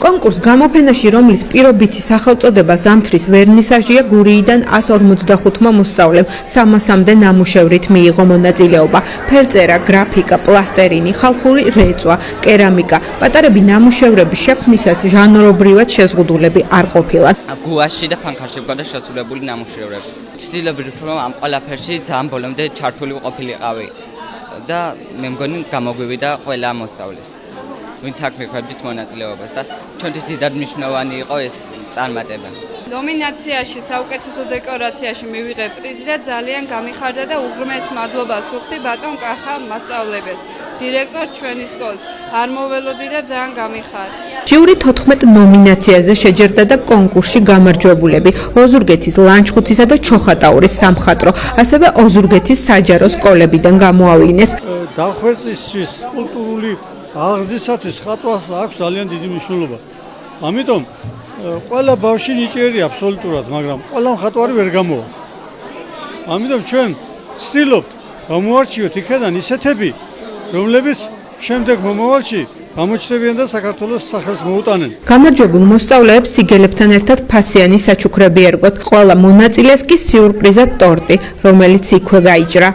კონკურს გამოფენაში, რომლის პირობითი სახელწოდება ზამთრის ვერნისაჟია, გურიიდან 145 მოსწავლემ 300-მდე ნამუშევრით მიიღო მონაწილეობა. ფერწერა, გრაფიკა, პლასტერინი, ხალხური რეწვა, კერამიკა. პატარები ნამუშევრების შექმნისას ჟანრობრივად შეზღუდულები არ ყოფილან. გუაშში და ფანქარში მქონდა შესრულებული ნამუშევრები. ცდილობდი რომ ამ ყველაფერში ძალიან ბოლომდე ჩართული ყოფილიყავი და მე მგონი გამოგვივიდა ყველა მოსწავლეს. ვინც აქ მიხვდით მონაწილეობას და ჩვენთვის დიდად მნიშვნელოვანი იყო ეს წარმატება. ნომინაციაში საუკეთესო დეკორაციაში მივიღე პრიზი და ძალიან გამიხარდა და უღრმეს მადლობას ვუხდი ბატონ კახა მასწავლებელს, დირექტორ ჩვენი სკოლის. არ მოველოდი და ძალიან გამიხარდა. ჟიური 14 ნომინაციაზე შეჯერდა და კონკურსში გამარჯვებულები ოზურგეთის ლანჩხუთისა და ჩოხატაურის სამხატვრო, ასევე ოზურგეთის საჯარო სკოლებიდან გამოავლინეს. დახვეწისთვის კულტურული აღზრდისათვის ხატვას აქვს ძალიან დიდი მნიშვნელობა. ამიტომ ყველა ბავშვი ნიჭიერი აბსოლუტურად, მაგრამ ყველა მხატვარი ვერ გამოვა. ამიტომ ჩვენ ვცდილობთ გამოარჩიოთ იქიდან ისეთები, რომლებიც შემდეგ მომავალში გამოჩნდებიან და საქართველოს სახელს მოუტანენ. გამარჯვებულ მოსწავლეებს სიგელებთან ერთად ფასიანი საჩუქრები ერგოთ. ყველა მონაწილეს კი სიურპრიზად ტორტი, რომელიც იქვე გაიჭრა.